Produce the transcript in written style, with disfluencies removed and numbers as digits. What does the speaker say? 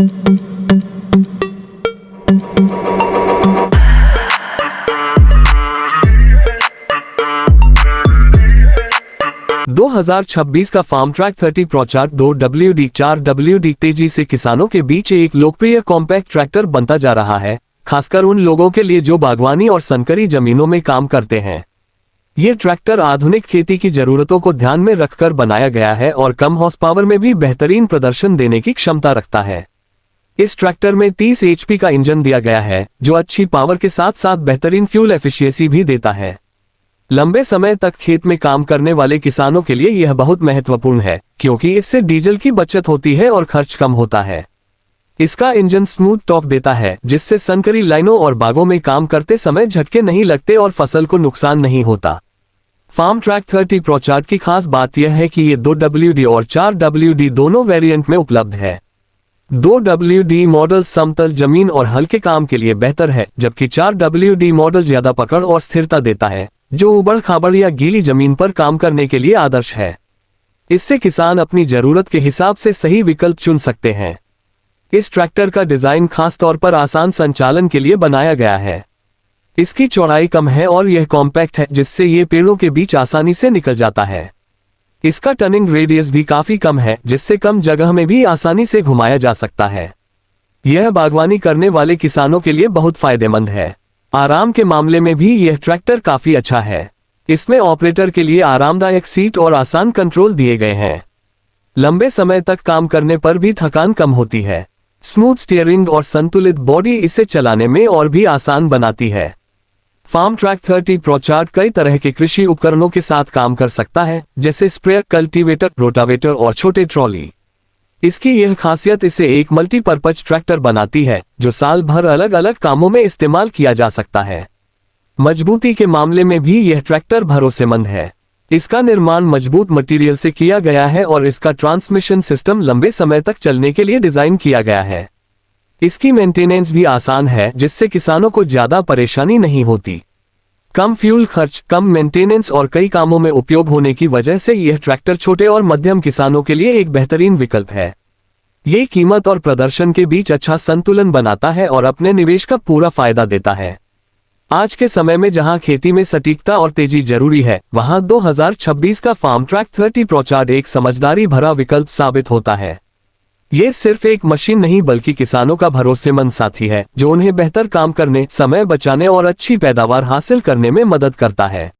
2026 का farm track 30 pro चार 2WD 4WD तेजी से किसानों के बीच एक लोकप्रिय कॉम्पैक्ट ट्रैक्टर बनता जा रहा है, खासकर उन लोगों के लिए जो बागवानी और संकरी जमीनों में काम करते हैं। ये ट्रैक्टर आधुनिक खेती की जरूरतों को ध्यान में रखकर बनाया गया है और कम हॉर्स पावर में भी बेहतरीन प्रदर्शन देने की क्षमता रखता है। इस ट्रैक्टर में 30 HP का इंजन दिया गया है, जो अच्छी पावर के साथ साथ बेहतरीन फ्यूल एफिशिएंसी भी देता है। लंबे समय तक खेत में काम करने वाले किसानों के लिए यह बहुत महत्वपूर्ण है, क्योंकि इससे डीजल की बचत होती है और खर्च कम होता है। इसका इंजन स्मूथ टॉर्क देता है, जिससे संकरी लाइनों और बागों में काम करते समय झटके नहीं लगते और फसल को नुकसान नहीं होता। फार्म ट्रैक 30 प्रो चार की खास बात यह है कि ये 2WD और 4WD दोनों वेरिएंट में उपलब्ध है। 2WD मॉडल समतल जमीन और हल्के काम के लिए बेहतर है, जबकि 4WD मॉडल ज्यादा पकड़ और स्थिरता देता है, जो उबड़ खाबड़ या गीली जमीन पर काम करने के लिए आदर्श है। इससे किसान अपनी जरूरत के हिसाब से सही विकल्प चुन सकते हैं। इस ट्रैक्टर का डिजाइन खास तौर पर आसान संचालन के लिए बनाया गया है। इसकी चौड़ाई कम है और यह कॉम्पैक्ट है, जिससे ये पेड़ों के बीच आसानी से निकल जाता है। इसका टर्निंग रेडियस भी काफी कम है, जिससे कम जगह में भी आसानी से घुमाया जा सकता है। यह बागवानी करने वाले किसानों के लिए बहुत फायदेमंद है। आराम के मामले में भी यह ट्रैक्टर काफी अच्छा है। इसमें ऑपरेटर के लिए आरामदायक सीट और आसान कंट्रोल दिए गए हैं। लंबे समय तक काम करने पर भी थकान कम होती है। स्मूथ स्टीयरिंग और संतुलित बॉडी इसे चलाने में और भी आसान बनाती है। फार्म ट्रैक 30 प्रो चार कई तरह के कृषि उपकरणों के साथ काम कर सकता है, जैसे स्प्रेयर, कल्टीवेटर, रोटावेटर और छोटे ट्रॉली। इसकी यह खासियत इसे एक मल्टीपर्पज ट्रैक्टर बनाती है, जो साल भर अलग अलग कामों में इस्तेमाल किया जा सकता है। मजबूती के मामले में भी यह ट्रैक्टर भरोसेमंद है। इसका निर्माण मजबूत मटेरियल से किया गया है और इसका ट्रांसमिशन सिस्टम लंबे समय तक चलने के लिए डिजाइन किया गया है। इसकी मेंटेनेंस भी आसान है, जिससे किसानों को ज्यादा परेशानी नहीं होती। कम फ्यूल खर्च, कम मेंटेनेंस और कई कामों में उपयोग होने की वजह से यह ट्रैक्टर छोटे और मध्यम किसानों के लिए एक बेहतरीन विकल्प है। ये कीमत और प्रदर्शन के बीच अच्छा संतुलन बनाता है और अपने निवेश का पूरा फायदा देता है। आज के समय में जहां खेती में सटीकता और तेजी जरूरी है, वहां 2026 का फार्म ट्रैक 30 प्रो चार एक समझदारी भरा विकल्प साबित होता है। ये सिर्फ एक मशीन नहीं, बल्कि किसानों का भरोसेमंद साथी है, जो उन्हें बेहतर काम करने, समय बचाने और अच्छी पैदावार हासिल करने में मदद करता है।